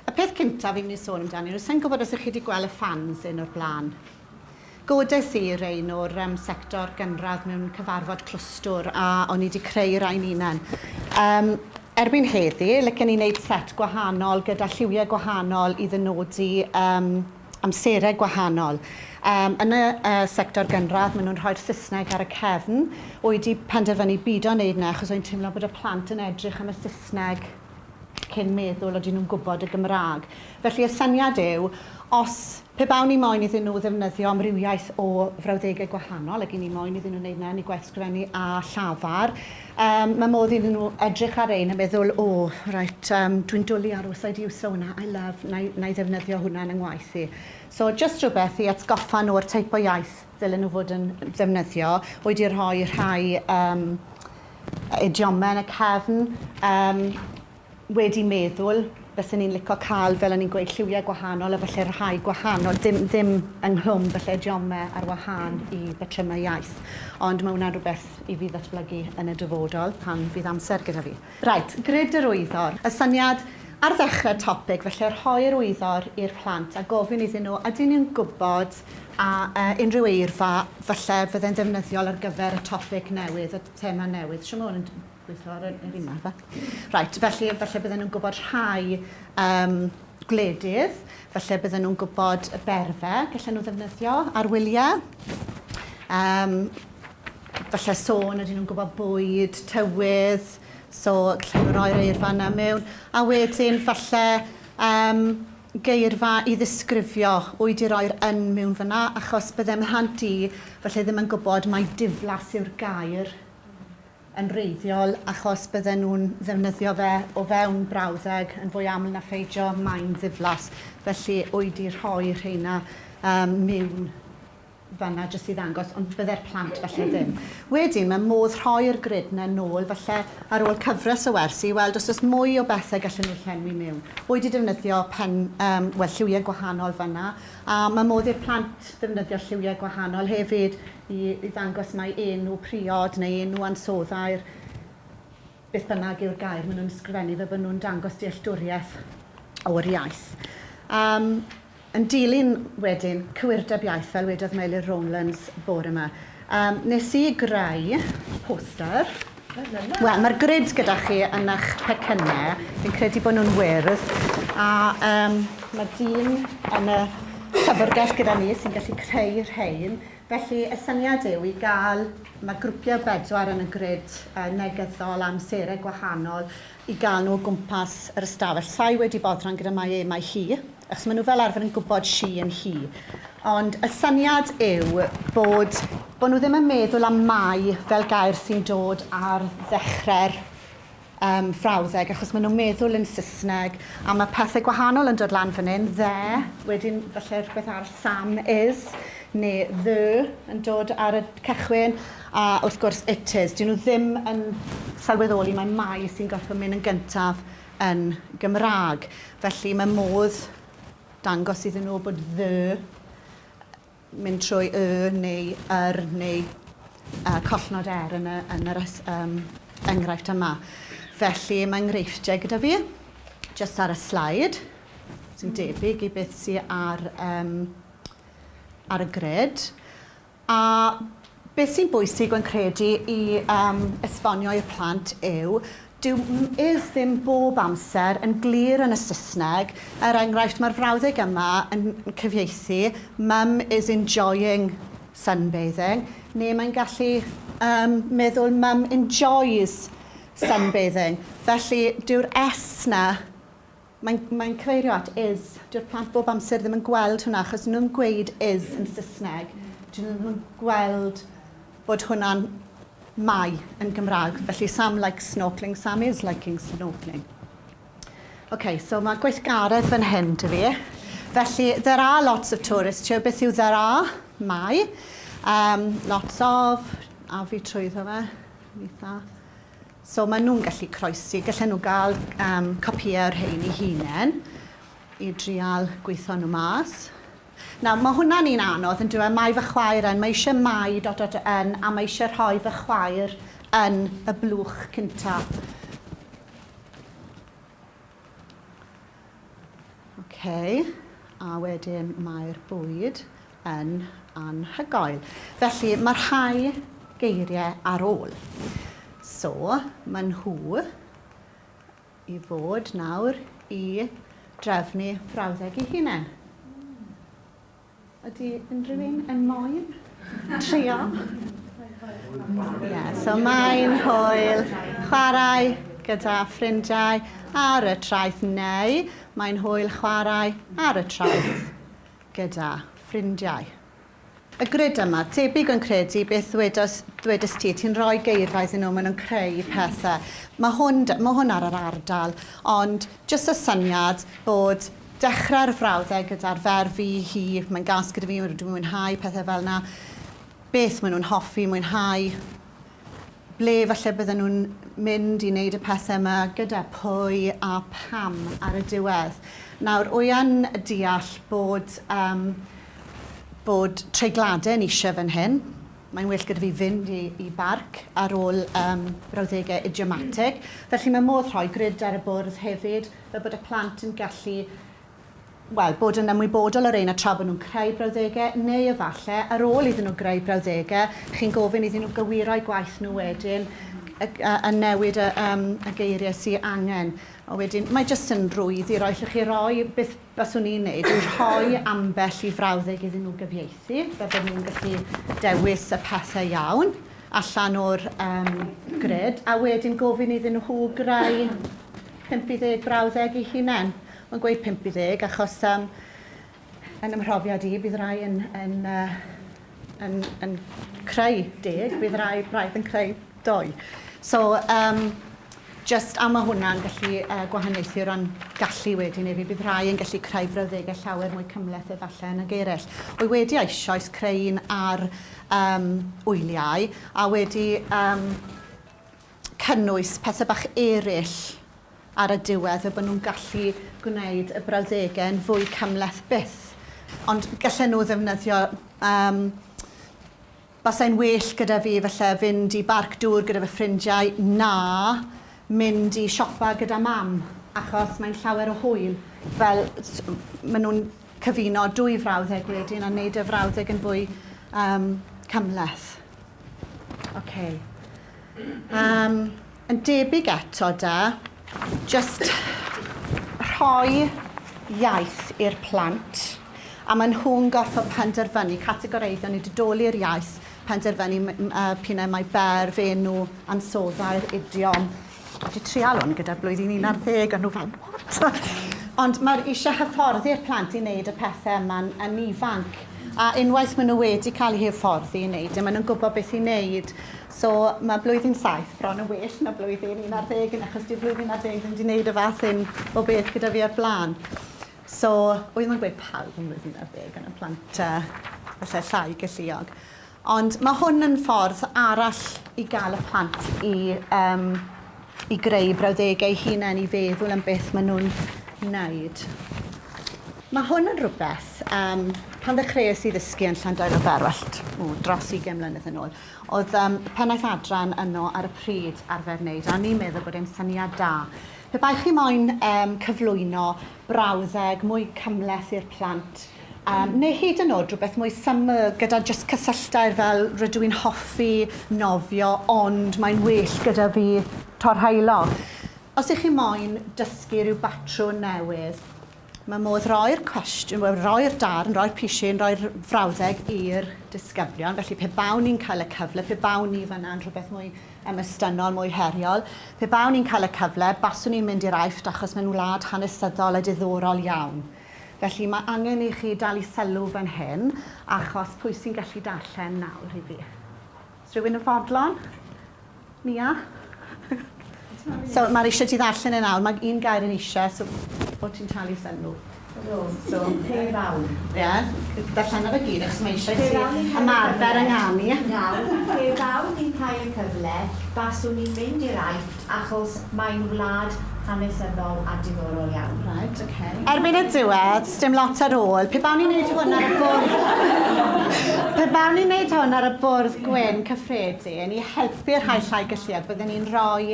Y peth cyntaf fi'n mynd i sôn amdani, sa'n gwybod os ych chi wedi gweld y ffans un o'r blaen. Godes i rein o'r sector gynradd mewn cyfarfod clwstwr a o'n i wedi creu rhain unan. Erbyn heddi, licen i wneud set gwahanol gyda lliwiau gwahanol i ddynodi amserau gwahanol. Yn y sector gynradd, maen nhw'n rhoi'r Saesneg ar y cefn. Wedi penderfynu bido wneud na, achos o'n teimlo bod y plant yn edrych am y Saesneg cyn meddwl oedden nhw'n gwybod y Gymraeg. Felly y syniad yw, os pe bawn ni moyn iddyn nhw ddefnyddio amrywiaeth o frawddegau gwahanol, ac i ni moyn iddyn nhw wneud na, ni gweithsgrifennu a llafar, mae modd iddyn nhw edrych ar ein a meddwl, reit, dwi'n dwlu ar os I iwso hwnna, I love, na I ddefnyddio hwnna yn ngwaith i. So, just rhywbeth i atgoffa nhw'r teip o iaith ddylen nhw fod yn ddefnyddio, wedi rhoi rhai idiomau yn y cefn, wedi meddwl, byswn ni'n licio cael fel o'n i'n gweud lliwiau gwahanol a falle rhai gwahanol, ddim ynghlwm falle idiomau ar wahân i batrymau iaith. Ond mae hwnna'n rhywbeth i fi ddatblygu yn y dyfodol pan fydd amser gyda fi. Right, grid yr wyddor. Y syniad ar ddechrau'r topig, felly rhoi'r wyddor i'r plant a gofyn iddyn nhw, ydyn ni'n gwybod a unrhyw eirfa falle fydde'n ddefnyddiol ar gyfer y topig newydd, y tema newydd. Siwr yn gweithio ar yr un yma. Right, felly bydden nhw'n gwybod rhai gwledydd, felly bydden nhw'n gwybod y berfau, gallen nhw ddefnyddio ar wyliau. Felly sôn ydyn nhw'n gwybod bwyd, tywydd, so gallen nhw roi'r eirfa yna mewn. A wedyn falle geirfa i ddisgrifio, wyt i roi'r yn mewn fyna, achos byddem rhant i, felly ddim yn gwybod mai diflas yw'r gair yn reiddiol, achos bydden nhw'n ddefnyddio fe o fewn brawddeg yn fwy aml na pheidio mae'n ddiflas. Felly, wyt i rhoi rheina mewn fanna jyst i ddangos, ond bydde'r plant falle ddim. Wedyn, mae modd rhoi'r grid na nôl, falle ar ôl cyfres y wersi, i weld os oes mwy o bethau gallen nhw llenwi mewn. Wyt i defnyddio lliwiau gwahanol fanna, a mae modd i'r plant defnyddio lliwiau gwahanol hefyd i ddangos mai enw priod neu enw ansoddair, beth bynnag yw'r gair maen nhw'n ysgrifennu fe bod nhw'n dangos dealltwriaeth o'r iaith. Yn dilyn wedyn, cywirdeb iaith fel wedodd Meilir Rowlands bore yma. Nes i greu poster. Wel, mae'r grid gyda chi yn eich pecynnau. Fi'n credu bod nhw'n wyrdd. A mae dyn yn y llyfrgell gyda ni sy'n gallu creu rhain. Felly, y syniad yw i gael, mae grwpiau bedwar yn y grid negyddol amserau gwahanol i gael nhw o gwmpas yr ystafell. Sai wedi boddran gyda mai hi, achos maen nhw fel arfer yn gwybod si yn hi. Ond y syniad yw bod nhw ddim yn meddwl am mai fel gair sy'n dod ar ddechrau'r frawddeg, achos maen nhw'n meddwl yn Saesneg, a mae pethau gwahanol yn dod lan fan hyn, wedyn falle rhywbeth ar Sam is, neu the yn dod ar y cychwyn, a wrth gwrs it is. Dyn nhw ddim yn sylweddoli mae mai sy'n gorfod mynd yn gyntaf yn Gymraeg. Felly mae modd dangos iddyn nhw bod the mynd trwy neu neu collnod yn yr enghraifft yma. Felly mae enghreifftiau gyda fi, jyst ar y slide, sy'n debyg i beth sy'n ar y grid. A beth sy'n bwysig yn credu i esbonio i'r plant yw, is ddim bob amser yn glir yn y Saesneg. Enghraifft, mae'r frawddeg yma yn cyfieithu, Mum is enjoying sunbathing, neu mae'n gallu meddwl Mum enjoys sunbathing. Felly, dyw'r S na, mae'n cyfeirio at is. Dyw'r plant bob amser ddim yn gweld hwnna, achos nhw'n gweud is yn Saesneg. Dyn nhw'n gweld bod hwnna'n mai yn Gymraeg. Felly, Sam likes snorkeling, Sam is liking snorkeling. OK, so mae gweithgaredd fan hyn dy fi. Felly, there are lots of tourists here. Beth yw there are? Mai. Lots of, a fi trwyddo fe. Eitha. So maen nhw'n gallu croesi, gallen nhw gael copïau o'r rhain i hunain i drial gweithio nhw mas. Nawr, mae hwnna'n un anodd yn dweud mai fy chwaer yn, mae eisiau mai yn, a mae eisiau rhoi fy chwaer yn y blwch cyntaf. A wedyn mae'r bwyd yn anhygoel. Felly mae rhai geiriau ar ôl. So, mae nhw i fod nawr i drefnu brawddeg eu hunain. Ydy unrhyw un yn moyn trio? So mae'n hwyl chwarae gyda ffrindiau ar y traeth, neu mae'n hwyl chwarae ar y traeth gyda ffrindiau. Y grid yma, tebyg yn credu beth dwedais ti, ti'n rhoi geirfaeth yn nhw, maen nhw'n creu pethau. Mae hwn ar yr ardal, ond jyst y syniad bod dechrau'r frawddeg gyda'r ferf i hi, mae'n gas gyda fi, dwi'n mwynhau pethau fel yna, beth maen nhw'n hoffi, mwynhau, ble falle bydden nhw'n mynd i wneud y pethau yma, gyda pwy a pam ar y diwedd. Nawr, wy'n deall bod treigladau yn eisiau fan hyn. Mae'n well gyda fi fynd i barc ar ôl brawddegau idiomatig. Felly mae modd rhoi grid ar y bwrdd hefyd, fe bod y plant yn gallu bod yn ymwybodol o'r ein a tra bod nhw'n creu brawddegau, neu efallai, ar ôl iddyn nhw greu brawddegau, chi'n gofyn iddyn nhw gywiro'u gwaith nhw wedyn, a newid y geiriau sy'n angen. A wedyn, mae jyst yn rwydd i roi, lle chi roi beth baswn i'n neud, yw rhoi ambell i frawddeg iddyn nhw gyfieithu, fe bod nhw'n gallu dewis y pethau iawn allan o'r grid, a wedyn gofyn iddyn nhw greu 50 brawddeg eu hunain. Mae'n gweud 50 achos yn ymhrofiad i, bydd rai yn creu 10, bydd rai braidd yn creu 2. So, just am y hwnna'n gallu gwahaniaethu o ran gallu wedyn neu bydd rai yn gallu creu brawddegau llawer mwy cymhleth efallai yn y eraill. Wy wedi eisoes creu un ar wyliau a wedi cynnwys pethau bach eraill ar y diwedd y bod nhw'n gallu gwneud y brawddegau yn fwy cymhleth byth. Ond gallen nhw ddefnyddio, basai'n well gyda fi falle fynd i barc dŵr gyda fy ffrindiau na mynd i siopa gyda mam, achos mae'n llawer o hwyl. Fel maen nhw'n cyfuno 2 frawddeg wedyn a wneud y frawddeg yn fwy cymhleth. Yn debyg eto just rhoi iaith i'r plant, a maen nhw'n gorfod penderfynu, categoreiddio neu dodoli'r iaith, penderfynu p'un mae berf, enw, ansoddair, idiom. Wedi trial hwn gyda blwyddyn 11, a nhw fel, what? Ond mae eisiau hyfforddi'r plant i wneud y pethau yma'n ifanc. A unwaith maen nhw wedi cael eu hyfforddi i wneud, maen nhw'n gwybod beth i wneud. So mae blwyddyn 7 bron yn well na blwyddyn 11, achos di blwyddyn 11 ddim wedi wneud y fath hyn o beth gyda fi ar blaen. So, oedd mae'n gweud pawb yn blwyddyn 11 yn y plant falle llai galluog. Ond mae hwn yn ffordd arall i gael y plant i greu brawddegau hunain i feddwl am beth maen nhw'n wneud. Mae hwn yn rhywbeth, pan ddechreuais i ddysgu yn Llandeilo Ferwallt, dros 20 mlynedd yn ôl, oedd pennaeth adran yno ar y pryd arfer wneud, a ni'n meddwl bod e'n syniad da. Pe bai chi moyn cyflwyno brawddeg mwy cymhleth i'r plant, neu hyd yn oed rhywbeth mwy syml gyda jyst cysylltair fel rydw i'n hoffi nofio, ond mae'n well gyda fi torhaelo. Os ych chi moyn dysgu rhyw batrwm newydd, mae modd roi'r cwestiwn, roi'r darn, roi'r pisyn, roi'r frawddeg i'r disgyblion. Felly pe bawn ni'n cael y cyfle, pe bawn ni fanna'n rhywbeth mwy ymystynol, mwy heriol, pe bawn ni'n cael y cyfle, baswn ni'n mynd i'r aifft achos mae'n wlad hanesyddol a diddorol iawn. Felly mae angen i chi dal i sylw fan hyn, achos pwy sy'n gallu darllen nawr i fi. Is rhywun yn fodlon? Mia? So mae'r eisiau ti ddarllen yn nawr, mae un gair yn eisiau, so o ti'n talu sylw. So, pe fawn. Ie, darllen ar y gyd, achos mae eisiau ti ymarfer ynganu. Nawr, pe fawn ni'n cael y cyfle, baswn ni'n mynd i'r aifft, achos mae'n wlad hanesyddol a diddorol iawn. Right, okay. Erbyn y diwedd, sdim lot ar ôl. Pe bawn ni'n neud hwn ar y bwrdd... Pe bawn ni'n neud hwn ar y bwrdd gwyn cyffredin i helpu'r rhai llai galluog, byddwn ni'n rhoi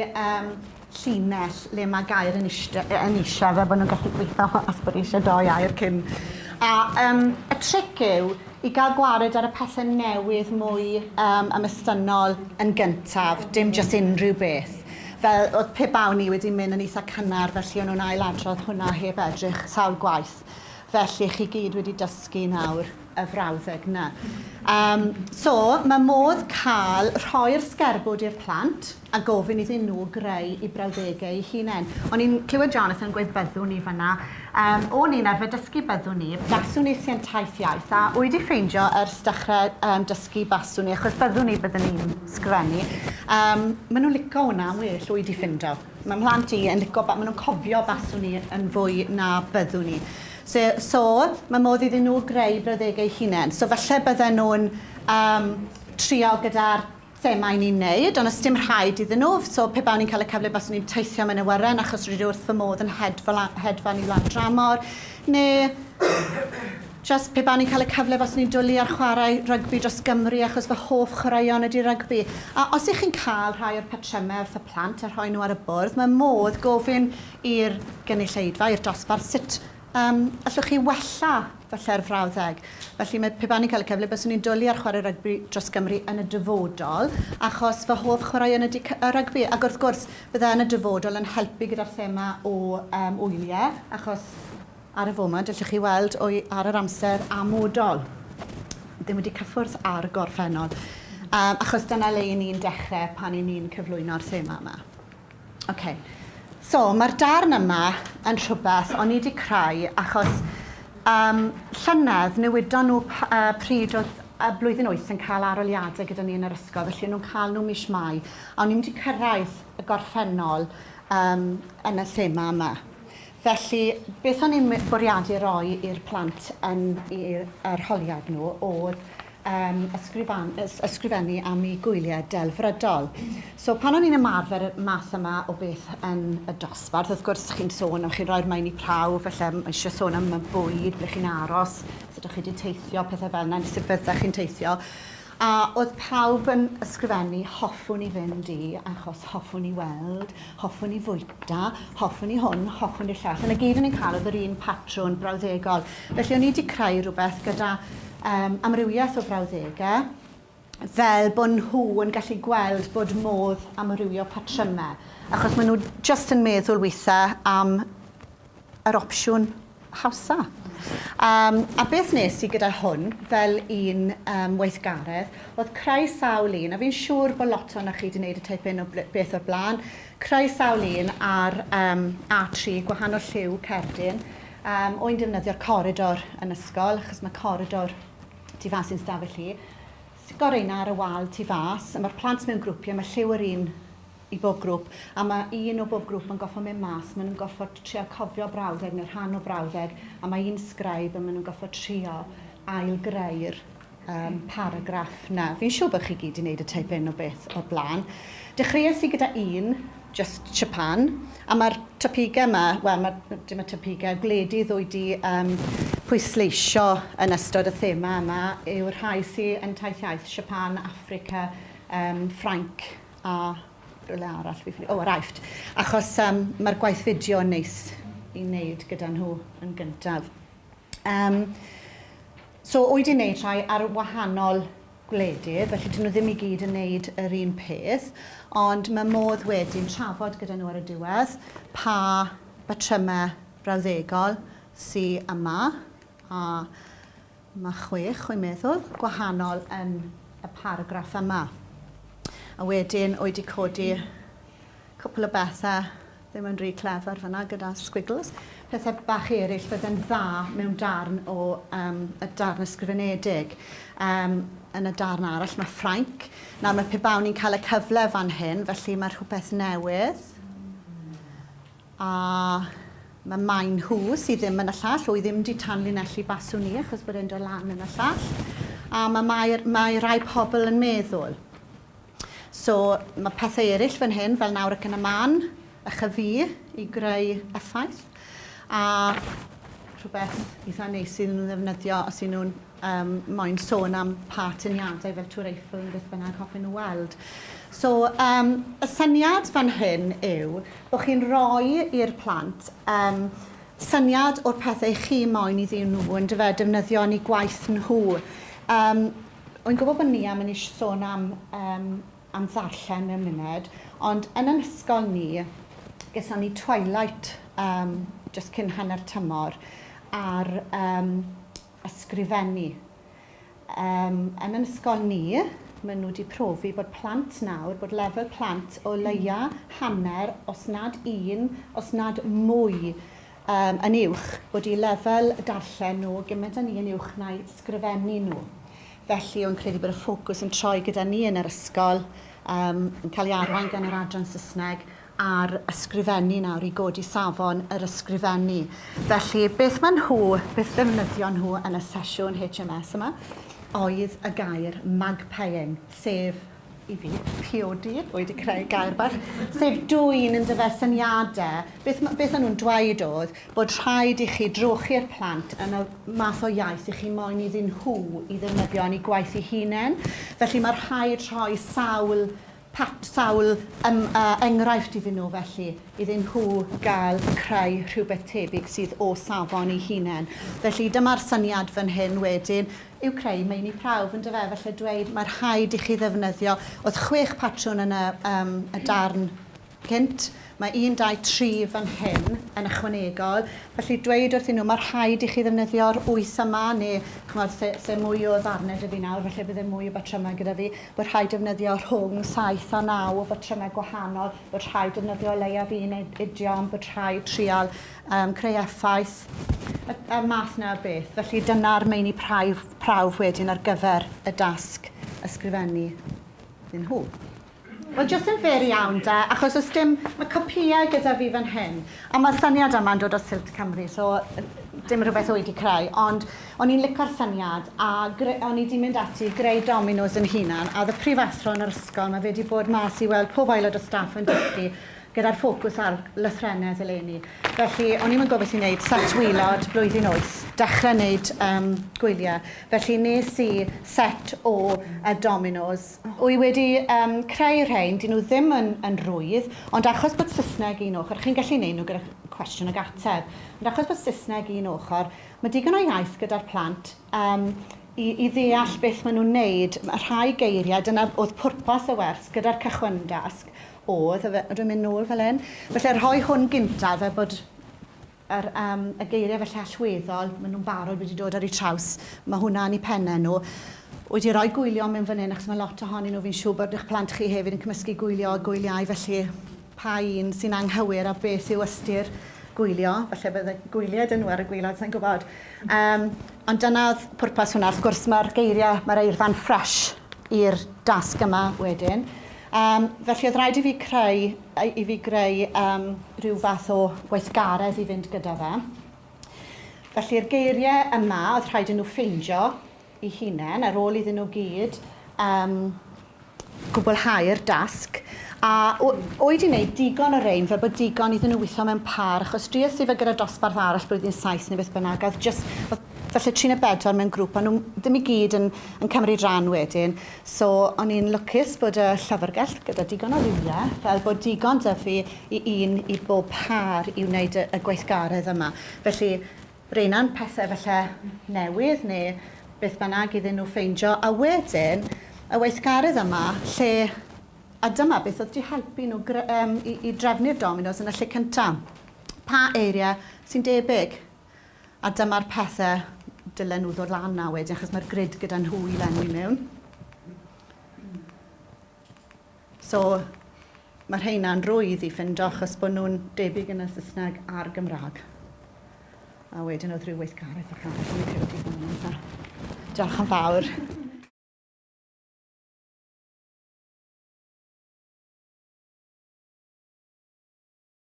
llinell le mae gair yn eisiau fel bod nhw'n gallu gweithio os bod eisiau 2 air cyn. A y tric yw i gael gwared ar y pethau newydd mwy ymestynol yn gyntaf, dim jyst unrhyw beth. Fel oedd pe bawn ni wedi mynd yn eitha cynnar, felly o'n nhw'n ailadrodd hwnna heb edrych sawl gwaith. Felly chi gyd wedi dysgu nawr y frawddeg yna. So, mae modd cael rhoi'r sgerbwd i'r plant a gofyn iddyn nhw greu i brawddegau eu hunain. O'n i'n clywed Jonathan gweud byddwn ni fanna. O'n i'n arfer dysgu byddwn ni, baswn ni sy'n taith iaith, a wedi ffeindio ers dechrau dysgu baswn ni, achos byddwn ni byddwn ni'n sgrennu. Maen nhw'n licio hwnna yn well wedi ffindio. Mae mhlant i yn licio, maen nhw'n cofio baswn ni yn fwy na byddwn ni. So mae modd iddyn nhw greu brawddegau hunain. So falle bydden nhw'n trio gyda'r themau ni'n neud, ond os dim rhaid iddyn nhw, so pe bawn ni'n cael y cyfle baswn ni'n teithio mewn y wyren achos rydw wrth fy modd yn hedfan i lan dramor, neu just pe bawn ni'n cael y cyfle baswn ni'n dwlu ar chwarae rygbi dros Gymru achos fy hoff chwaraeon ydy rygbi. A os ych chi'n cael rhai o'r patrymau wrth y plant a rhoi nhw ar y bwrdd, mae modd gofyn i'r gynulleidfa, i'r dosbarth, sut allwch chi wella falle'r frawddeg. Felly pe bawn ni'n cael y cyfle, byswn ni'n dwlu ar chwarae rygbi dros Gymru yn y dyfodol, achos fy hoff chwaraeon ydy rygbi. Ac wrth gwrs, bydde yn y dyfodol yn helpu gyda'r thema o wyliau, achos ar y foment, allwch chi weld ar yr amser amodol. Ddim wedi cyffwrdd ar y gorffennol. Achos dyna le ni'n dechrau pan ni'n cyflwyno'r thema yma. Okay. So, mae'r darn yma yn rhywbeth o'n i wedi creu achos llynedd newidon nhw pryd oedd y blwyddyn 8 yn cael aroliadau gyda ni yn yr ysgol, felly nhw'n cael nhw mis Mai. A o'n i wedi cyrraedd y gorffennol yn y thema yma. Felly, beth o'n i'n bwriadu roi i'r plant yn i'r arholiad nhw oedd ysgrifennu am eu gwyliau delfrydol. So pan o'n i'n ymarfer y math yma o beth yn y dosbarth, wrth gwrs chi'n sôn am chi'n rhoi'r maen i prawf, felly eisiau sôn am y bwyd, ble chi'n aros, sut ydych chi wedi teithio, pethau fel yna, sut byddech chi'n teithio. A oedd pawb yn ysgrifennu hoffwn i fynd i, achos hoffwn i weld, hoffwn i fwyta, hoffwn i hwn, hoffwn i llall. Yn y gyd o'n i'n cael oedd yr un patrwn brawddegol. Felly o'n i wedi creu rhywbeth gyda amrywiaeth o frawddegau, fel bod nhw yn gallu gweld bod modd amrywio patrymau, achos maen nhw just yn meddwl weithiau am yr opsiwn hawsa. A beth nes i gyda hwn, fel un weithgaredd, oedd creu sawl un, a fi'n siŵr bod lot o'na chi wedi gwneud y teip un o beth o'r blaen, creu sawl un ar A3 gwahanol lliw Cerdyn, o'n defnyddio'r coridor yn ysgol, achos mae coridor tu fas i'n stafell chi. Goreina ar y wal tu fas, a mae'r plant mewn grwpiau, mae lliw yr un i bob grŵp, a mae un o bob grŵp yn goffo mynd mas, maen nhw'n goffo trio cofio brawddeg neu rhan o brawddeg, a mae un sgraib a maen nhw'n goffo trio ail-greu'r paragraff na. Fi'n siŵr bod chi gyd i wneud y teip un o beth o blaen. Dechreuais i gyda un, just Japan, a mae'r tapigau yma, wel, dim y tapigau, gwledydd wedi pwysleisio yn ystod y thema yma yw'r rhai sy'n yn taith iaith, Japan, Africa, Ffrainc a rhywle arall, yr Aifft. Achos mae'r gwaith fideo yn neis i wneud gyda nhw yn gyntaf. So, wedi wneud rhai ar wahanol gwledydd, felly dyn nhw ddim i gyd yn wneud yr un peth, ond mae modd wedyn trafod gyda nhw ar y diwedd pa batrymau brawddegol sydd yma, a mae 6, dwi'n meddwl, gwahanol yn y paragraff yma. A wedyn wedi codi cwpl o bethau ddim yn rhy clefer fyna gyda squiggles. Pethau bach eraill bydd yn dda mewn darn o y darn ysgrifenedig. Yn y darn arall mae Ffrainc. Nawr mae pe bawn ni'n cael y cyfle fan hyn, felly mae rhywbeth newydd. A mae maen nhw sydd ddim yn y llall, wyt ddim wedi tanlinellu baswn ni, achos bod e'n dod lan yn y llall. A mae rai pobl yn meddwl. So mae pethau eraill fan hyn, fel nawr ac yn y man, y chyfu i greu effaith. A rhywbeth eitha neis sydd nhw'n ddefnyddio os y'n nhw'n moyn sôn am pa tyniadau fel Tŵr Eiffel yn beth bynnag hoffwn nhw weld. So, y syniad fan hyn yw bod chi'n rhoi i'r plant syniad o'r pethau chi moyn iddyn nhw yn defnyddio yn eu gwaith nhw. Wy'n gwybod bod ni am yn eisiau sôn am ddarllen mewn munud, ond yn yn ysgol ni, gyda ni twilight just cyn hanner tymor ar ysgrifennu. Yn yn ysgol ni, maen nhw wedi profi bod plant nawr, bod lefel plant o leia hanner, os nad un, os nad mwy yn uwch, bod i lefel darllen nhw gymaint yn un uwch na'i sgrifennu nhw. Felly, o'n credu bod y ffocws yn troi gyda ni yn yr ysgol, yn cael ei arwain gan yr adran Saesneg, ar ysgrifennu nawr i godi safon yr ysgrifennu. Felly, beth ddefnyddio nhw yn y sesiwn HMS yma, oedd y gair magpieing, sef i fi, priodi, wedi creu gair bach, sef dwyn yn dyfa syniadau. Beth o'n nhw'n dweud oedd bod rhaid i chi drochi'r plant yn y math o iaith i chi moyn iddyn nhw i ddefnyddio yn eu gwaith eu hunain. Felly mae'r rhaid rhoi sawl enghraifft iddyn nhw felly, iddyn nhw gael creu rhywbeth tebyg sydd o safon eu hunain. Felly dyma'r syniad fan hyn wedyn yw creu meini prawf yn dyfe, felly dweud mae'r rhaid i chi ddefnyddio, oedd 6 patrwn yn y darn gynt, mae 1, 2, 3 fan hyn yn ychwanegol, felly dweud wrthyn nhw mae'r rhaid i chi ddefnyddio'r 8 yma, neu chymod, se mwy o ddarnau dy fi nawr, felly bydde mwy o batrymau gyda fi, bod rhaid defnyddio rhwng 7 a 9 o batrymau gwahanol, bod rhaid defnyddio leiaf un idiom, bod rhaid trial creu effaith, y math na beth. Felly dyna'r meini prawf wedyn ar gyfer y dasg ysgrifennu iddyn nhw. Wel, jyst yn fer iawn da, achos os dim, mae copïau gyda fi fan hyn, a mae'r syniad yma'n dod o Silt Cymru, so dim rhywbeth wedi creu, ond o'n i'n licio'r syniad, a o'n i wedi mynd ati greu dominos yn hunan, a oedd y prifathro yn yr ysgol, mae fe wedi bod mas i weld pob aelod o staff yn dysgu, gyda'r ffocws ar lythrennedd eleni. Felly, o'n i'n gwybod beth i'n gwneud set wilod blwyddyn 8, dechrau wneud gwyliau. Felly, nes i set o dominos. Wy wedi creu rhain, dyn nhw ddim yn rwydd, ond achos bod Saesneg un ochr, chi'n gallu gwneud nhw gyda cwestiwn ag ateb, ond achos bod Saesneg un ochr, mae digon o iaith gyda'r plant i ddeall beth maen nhw'n wneud. Rhai geiriau, dyna oedd pwrpas y wers gyda'r cychwyn dasg, oedd, dwi'n mynd nôl fel hyn. Felly, rhoi hwn gyntaf, fe bod y geiriau felly allweddol, maen nhw'n barod wedi dod ar eu traws, mae hwnna'n eu pennau nhw. Wedi rhoi gwylio mewn fan hyn, achos mae lot ohonyn nhw fi'n siŵr bod eich plant chi hefyd yn cymysgu gwylio a gwyliau, felly pa un sy'n anghywir a beth yw ystyr gwylio, felly bydde gwyliau dyn nhw ar y gwylod, sa'n gwybod. Ond dyna oedd pwrpas hwnna, wrth gwrs mae'r geiriau, mae'r eirfa'n ffresh i'r dasg yma wedyn. Felly oedd rhaid i fi greu rhyw fath o weithgaredd i fynd gyda fe. Felly'r geiriau yma oedd rhaid i nhw ffeindio eu hunain ar ôl iddyn nhw gyd gwblhau'r dasg. A oedd i wneud digon o rein fel bod digon iddyn nhw weithio mewn par, achos dries i fe gyda dosbarth arall blwyddyn 7 neu beth bynnag, felly 3 neu 4 mewn grŵp, a nhw ddim i gyd yn cymryd ran wedyn. So, o'n i'n lwcus bod y llyfrgell gyda digon o ddiwiau, fel bod digon dy fi i bob par i wneud y gweithgaredd yma. Felly, reina'n pethau felly newydd neu beth bynnag iddyn nhw ffeindio, a wedyn y weithgaredd yma lle, a dyma beth oedd wedi helpu nhw i drefnu'r dominos yn y lle cyntaf. Pa eiriau sy'n debyg? A dyma'r pethau dylen nhw ddod lan na wedyn, achos mae'r grid gyda nhw i lenwi mewn. So, mae'r heina'n rwydd i ffindo, achos bod nhw'n debyg yn y Saesneg a'r Gymraeg. A wedyn oedd rhyw weithgaredd o'ch arall yn y credu. Diolch yn fawr.